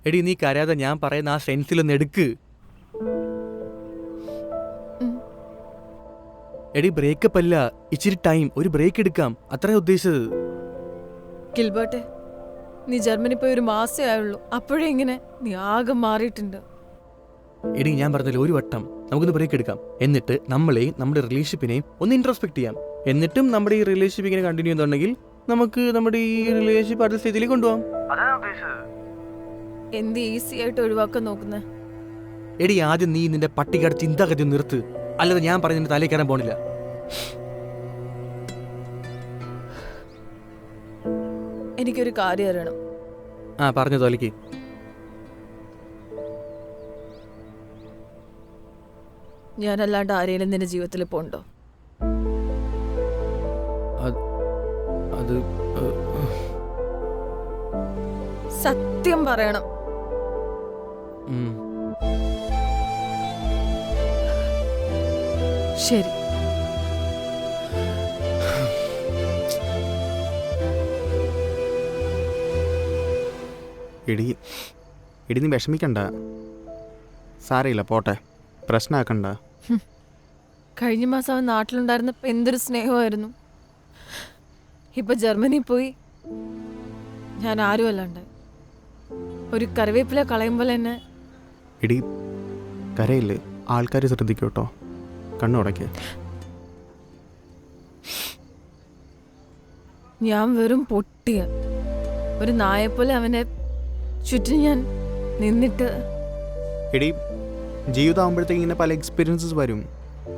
എടി നീ കരയാതെ ഞാൻ പറയുന്ന ആ സെൻസിലൊന്ന് എടുക്ക്. എടി ബ്രേക്കപ്പ് അല്ല, ഇച്ചിരി ടൈം, ഒരു ബ്രേക്ക് എടുക്കാം, അത്രേ ഉദ്ദേശിച്ചത്. ഗിൽബർട്ടെ, നീ ജർമ്മനി പോയി ഒരു മാസേ ആയുള്ളൂ, അപ്പോഴേ ഇങ്ങനെ നീ ആകെ മാറിയിട്ടുണ്ട്. എടി ഞാൻ പറഞ്ഞല്ലോ, ഒരു വട്ടം നമുക്കൊന്ന് ബ്രേക്ക് എടുക്കാം. എന്നിട്ട് നമ്മളെയും നമ്മുടെ റിലേഷൻഷിപ്പിനെയും ഒന്ന് ഇൻട്രോസ്പെക്ട് ചെയ്യാം. എന്നിട്ടും നമ്മുടെ ഈ റിലേഷൻഷിപ്പ് ഇങ്ങനെ കണ്ടിന്യൂ ചെയ്യുന്നുണ്ടെങ്കിൽ നമുക്ക് നമ്മുടെ ഈ റിലേഷൻഷിപ്പ് അടുത്ത സ്റ്റേജിലേക്ക് കൊണ്ടുപോകാം. എന്ത് ഈസി ആയിട്ട് ഒഴിവാക്കാൻ നോക്കുന്നേ? എടി ആദ്യം നീ നിന്റെ പട്ടികയുടെ ചിന്താഗതി നിർത്ത്, അല്ലാതെ ഞാൻ പറഞ്ഞ നിന്റെ തലയിൽ കയറാൻ പോണില്ല. എനിക്കൊരു കാര്യം അറിയണം. ആ പറഞ്ഞു തോലിക്ക്. ഞാനല്ലാണ്ട് ആരെങ്കിലും നിന്റെ ജീവിതത്തിൽ പോണ്ടോ? അത് സത്യം പറയണം. ശരി. എടി നീ വിഷമിക്കണ്ട, സാരയില്ല, പോട്ടെ, പ്രശ്നമാക്കണ്ട. കഴിഞ്ഞ മാസം അവൻ നാട്ടിലുണ്ടായിരുന്നപ്പോൾ എന്തൊരു സ്നേഹമായിരുന്നു. ഇപ്പൊ ജർമ്മനി പോയി ഞാൻ ആരും അല്ലാണ്ട് ഒരു കറിവേപ്പില കളയുമ്പോൾ തന്നെ. എടി കരയില്ലേ, ആൾക്കാർ ശ്രദ്ധിക്കും കേട്ടോ, കണ്ണുടയ്ക്ക്. ഞാൻ വെറും പൊട്ടിയ ഒരു നായെപ്പോലെ അവനെ ചുറ്റും ഞാൻ നിന്നിട്ട്. എടി ജീവിതമാകുമ്പോഴത്തേക്ക് ഇങ്ങനെ പല എക്സ്പീരിയൻസസ് വരും.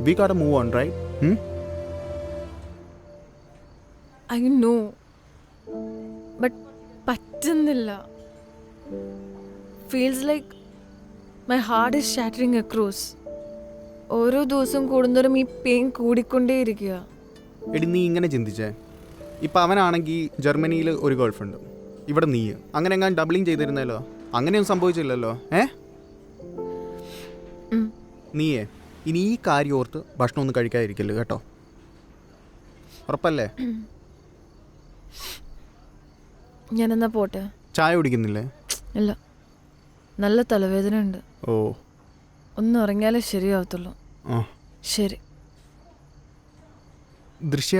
We got move on, right? I know, but പറ്റുന്നില്ല. Feels like my heart is shattering across. ഓരോ ദിവസം കൂടുന്നവരും ഈ പെയിൻ കൂടിക്കൊണ്ടേയിരിക്കുക. എടി നീ ഇങ്ങനെ ചിന്തിച്ചേ, ഇപ്പം അവനാണെങ്കിൽ ജർമ്മനിയിൽ ഒരു ഗേൾഫ്രണ്ട്, ഇവിടെ നീ അങ്ങനെ എങ്ങാൻ ഡബിളിങ് ചെയ്തിരുന്നല്ലോ, അങ്ങനെയൊന്നും സംഭവിച്ചില്ലല്ലോ. നീയേ ഇനി ഈ കാര്യം ഓർത്ത് ഭക്ഷണമൊന്നും കഴിക്കാതിരിക്കല്ലോ കേട്ടോ, ഉറപ്പല്ലേ? ഞാനെന്നാ പോട്ടെ. ചായ കുടിക്കുന്നില്ലേ? ഇല്ല, നല്ല തലവേദന ഉണ്ട്. ഓ, ഒന്ന് ഉറങ്ങിയാലേ ശരിയാവത്തുള്ളൂ. ശരി. ദൃശ്യ,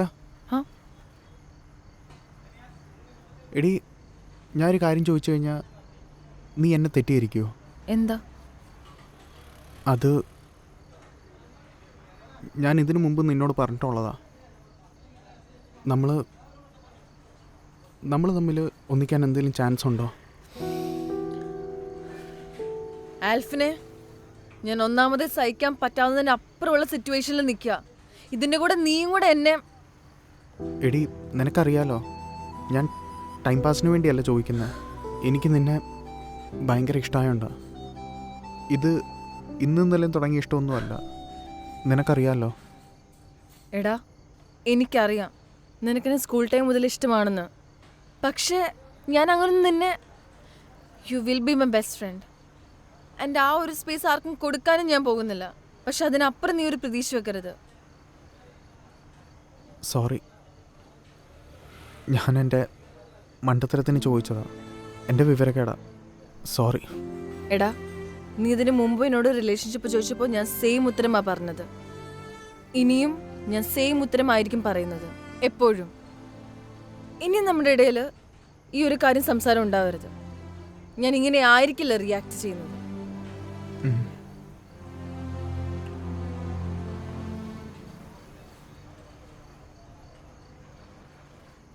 എടി ഞാനൊരു കാര്യം ചോദിച്ചു കഴിഞ്ഞാൽ നീ എന്നെ തെറ്റിയിരിക്കുമോ? എന്താ? അത് ഞാൻ ഇതിനു മുമ്പ് നിന്നോട് പറഞ്ഞിട്ടുള്ളതാ. നമ്മൾ തമ്മിൽ ഒന്നിക്കാൻ എന്തെങ്കിലും ചാൻസ് ഉണ്ടോ? ആൽഫിനെ, ഞാൻ ഒന്നാമത് സഹിക്കാൻ പറ്റാവുന്നതിന് അപ്പുറമുള്ള സിറ്റുവേഷനിൽ നിൽക്കുക. ഇതിൻ്റെ കൂടെ നീയും കൂടെ എന്നെ. എടി നിനക്കറിയാലോ, ഞാൻ ടൈം പാസിന് വേണ്ടിയല്ല ചോദിക്കുന്നത്, എനിക്ക് നിന്നെ ഭയങ്കര ഇഷ്ടമായോണ്ടാ. ഇത് ഇന്നും ഇന്നലെയും തുടങ്ങിയ ഇഷ്ടമൊന്നുമല്ല, നിനക്കറിയാലോ. എടാ, എനിക്കറിയാം നിനക്കെന്നെ സ്കൂൾ ടൈം മുതൽ ഇഷ്ടമാണെന്ന്. പക്ഷേ ഞാൻ അങ്ങനെ നിന്നെ. You will be my best friend. എൻ്റെ ആ ഒരു സ്പേസ് ആർക്കും കൊടുക്കാനും ഞാൻ പോകുന്നില്ല. പക്ഷെ അതിനപ്പുറം നീ ഒരു പ്രതീക്ഷ വെക്കരുത്. സോറി, ഞാൻ എൻ്റെ മണ്ടത്തരത്തിന് ചോദിച്ചതാ, എൻ്റെ വിവരക്കേടാ, സോറി. എടാ, നീ ഇതിന് മുമ്പ് എന്നോട് റിലേഷൻഷിപ്പ് ചോദിച്ചപ്പോൾ ഞാൻ സെയിം ഉത്തരമാണ് പറഞ്ഞത്. ഇനിയും ഞാൻ സെയിം ഉത്തരമായിരിക്കും പറയുന്നത്, എപ്പോഴും. ഇനി നമ്മുടെ ഇടയിൽ ഈ ഒരു കാര്യം സംസാരം ഉണ്ടാവരുത്. ഞാൻ ഇങ്ങനെ ആയിരിക്കില്ല റിയാക്ട് ചെയ്യുന്നത്.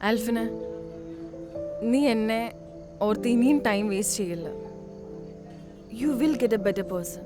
ആൽഫിന, നീ എന്നെ ഓർത്ത് ഇനിയും ടൈം വേസ്റ്റ് ചെയ്യില്ല. You will get A better person.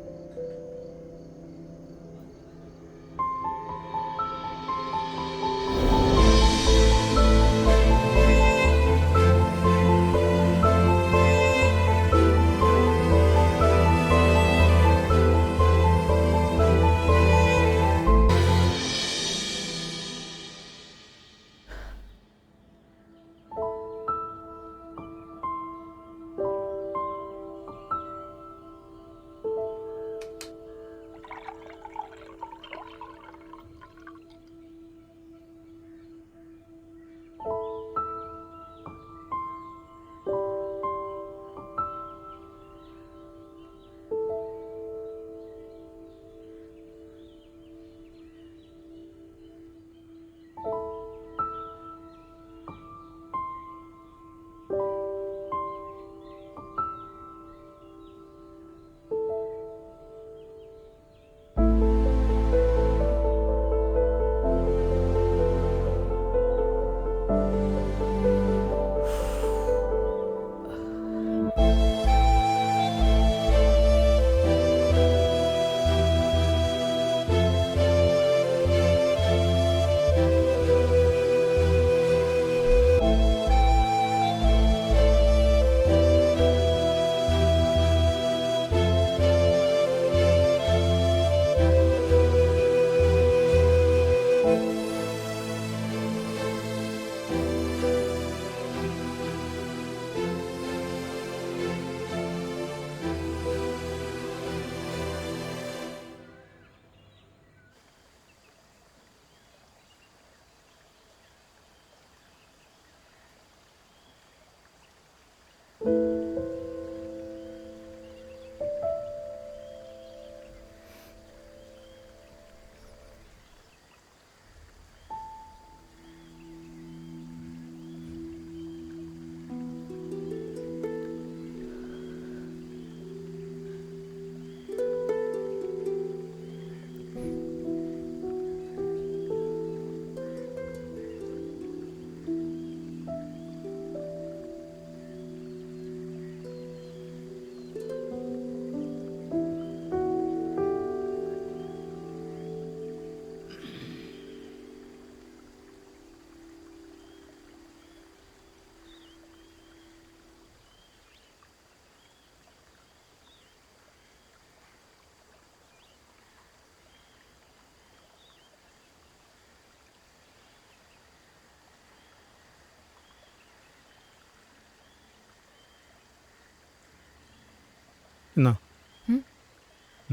എന്നാ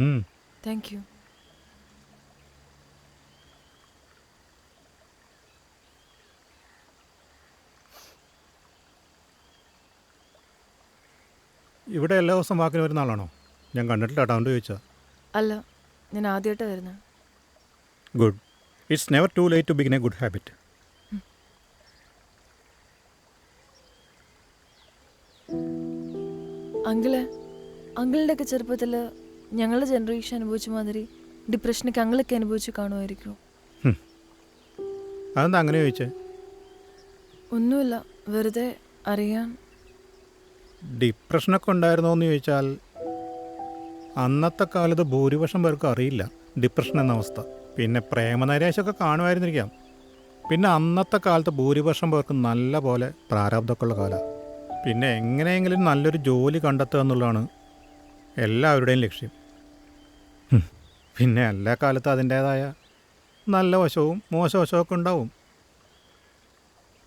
ഉം? Thank you. ഇവിടെ എല്ലാ ദിവസവും വാക്കിന് വരുന്ന ആളാണോ? ഞാൻ കണ്ടിട്ടില്ല കേട്ടോ, അതുകൊണ്ട് ചോദിച്ചാൽ. അല്ല, ഞാൻ ആദ്യമായിട്ടാണ് വരുന്നത്. Good. It's never too late to begin a good habit. അങ്കിളിൻ്റെ ഒക്കെ ചെറുപ്പത്തിൽ ഞങ്ങളുടെ ജനറേഷൻ അനുഭവിച്ച മാതിരി ഡിപ്രഷനൊക്കെ അങ്കിളൊക്കെ അനുഭവിച്ച് കാണുമായിരിക്കും. അതെന്താ അങ്ങനെ ചോദിച്ചേ? ഒന്നുമില്ല, വെറുതെ അറിയാൻ. ഡിപ്രഷനൊക്കെ ഉണ്ടായിരുന്നോ എന്ന് ചോദിച്ചാൽ അന്നത്തെ കാലത്ത് ഭൂരിപക്ഷം പേർക്കും അറിയില്ല ഡിപ്രഷൻ എന്ന അവസ്ഥ. പിന്നെ പ്രേമനൈരാശ്യമൊക്കെ കാണുമായിരുന്നിരിക്കാം. പിന്നെ അന്നത്തെ കാലത്ത് ഭൂരിപക്ഷം പേർക്ക് നല്ല പോലെ പ്രാരാബ്ധമൊക്കെ ഉള്ള കാലമാണ്. പിന്നെ എങ്ങനെയെങ്കിലും നല്ലൊരു ജോലി കണ്ടെത്തുക എന്നുള്ളതാണ് എല്ലാവരുടെയും ലക്ഷ്യം. പിന്നെ എല്ലാ കാലത്തും അതിൻ്റേതായ നല്ല വശവും മോശവശവും ഒക്കെ ഉണ്ടാവും.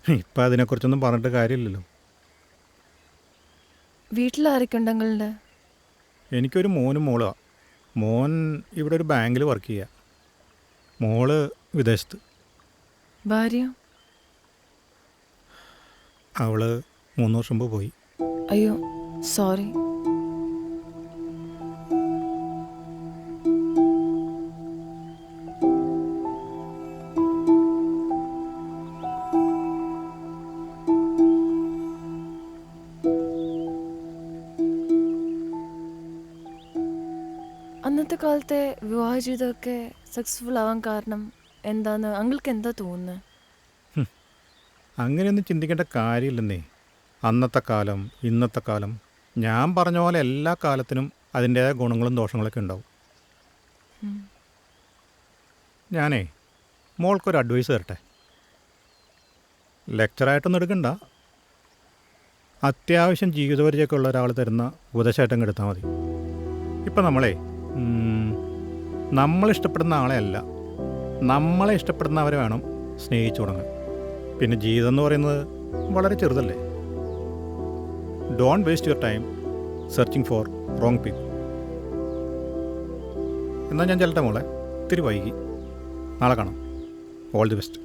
ഇപ്പം അതിനെക്കുറിച്ചൊന്നും പറഞ്ഞിട്ട് കാര്യമില്ലല്ലോ. വീട്ടിലാരൊക്കെ ഉണ്ട് അങ്കിളിൻ്റെ? എനിക്കൊരു മോനും മോളുമാണ്. മോൻ ഇവിടെ ഒരു ബാങ്കിൽ വർക്ക് ചെയ്യുക, മോള് വിദേശത്ത്. ഭാര്യ? അവള് 3 വർഷം മുമ്പ് പോയി. അയ്യോ, സോറി. അന്നത്തെ കാലത്തെ വിവാഹ ജീവിതമൊക്കെ സക്സസ്ഫുൾ ആവാൻ കാരണം എന്താന്ന് അങ്കിൾക്ക് എന്താ തോന്നുന്നത്? അങ്ങനെയൊന്നും ചിന്തിക്കേണ്ട കാര്യമില്ലെന്നേ. അന്നത്തെ കാലം ഇന്നത്തെ കാലം, ഞാൻ പറഞ്ഞ പോലെ എല്ലാ കാലത്തിനും അതിൻ്റേതായ ഗുണങ്ങളും ദോഷങ്ങളൊക്കെ ഉണ്ടാവും. ഞാനേ മോൾക്കൊരു അഡ്വൈസ് തരട്ടെ. ലെക്ചറായിട്ടൊന്നും എടുക്കണ്ട, അത്യാവശ്യം ജീവിതപരിചയമൊക്കെ ഉള്ള ഒരാൾ തരുന്ന ഉപദേശമായിട്ടങ്ങ് എടുത്താൽ മതി. ഇപ്പം നമ്മളിഷ്ടപ്പെടുന്ന ആളെ അല്ല, നമ്മളെ ഇഷ്ടപ്പെടുന്നവരെ വേണം സ്നേഹിച്ചു തുടങ്ങാൻ. പിന്നെ ജീവിതം എന്ന് പറയുന്നത് വളരെ ചെറുതല്ലേ. Don't waste your time searching for wrong people. എന്നാൽ ഞാൻ ചെല്ലട്ടെ മോളെ, ഇത്തിരി വൈകി. നാളെ കാണാം. All the best.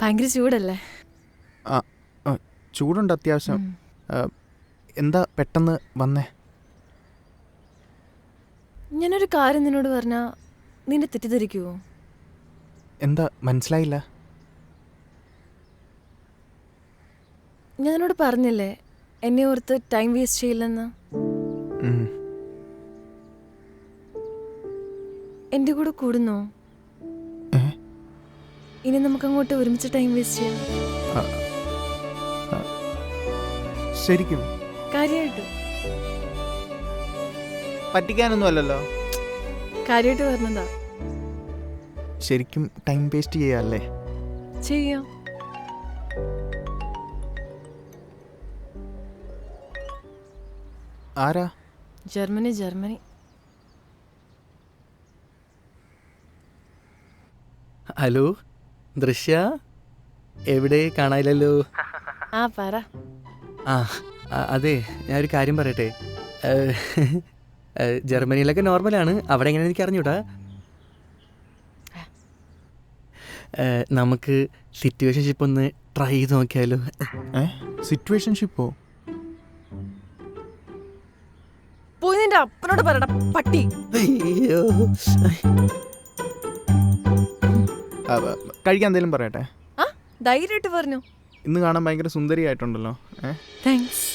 ഭയങ്കര ചൂടല്ലേ? ചൂടുണ്ട് അത്യാവശ്യം. എന്താ പെട്ടെന്ന് വന്നേ? ഞാനൊരു കാര്യം നിന്നോട് പറഞ്ഞാ നിന്നെ തെറ്റിദ്ധരിക്കുവോ? എന്താ മനസ്സിലായില്ല? ഞാൻ നിന്നോട് പറഞ്ഞില്ലേ എന്നെ ഓർത്ത് ടൈം വേസ്റ്റ് ചെയ്യില്ലെന്ന്. എൻ്റെ കൂടെ കൂടുന്നോ? ഇനി നമുക്കങ്ങോട്ട് ഒരുമിച്ച് ടൈം വേസ്റ്റ് ചെയ്യാം. ശരിക്കും കാര്യമായിട്ട് പറ്റിക്കാനൊന്നും അല്ലല്ലോ. കാര്യമായിട്ട് പറഞ്ഞതാ. ശരിക്കും ടൈം വേസ്റ്റ് ചെയ്യാല്ലേ? ചെയ്യാം. ആരാ? Germany Germany. ഹലോ ദൃശ്യ, എവിടെ കാണാനില്ലല്ലോ? ആ പറ. ആ അതെ, ഞാനൊരു കാര്യം പറയട്ടെ. ജർമ്മനിയിലൊക്കെ നോർമലാണ്, അവിടെ എങ്ങനെ എനിക്ക് അറിഞ്ഞൂടാ. നമുക്ക് സിറ്റുവേഷൻഷിപ്പ് ഒന്ന് ട്രൈ ചെയ്ത് നോക്കിയാലോ? സിറ്റുവേഷൻഷിപ്പോ? പോയി നിന്റെ അപ്പനോട് പറയടാ പട്ടി. അയ്യോ, കഴിക്കാൻ എന്തെങ്കിലും പറയട്ടെ? ആ ധൈര്യമായിട്ട് പറഞ്ഞു. ഇന്ന് കാണാൻ ഭയങ്കര സുന്ദരിയായിട്ടുണ്ടല്ലോ. താങ്ക്സ്.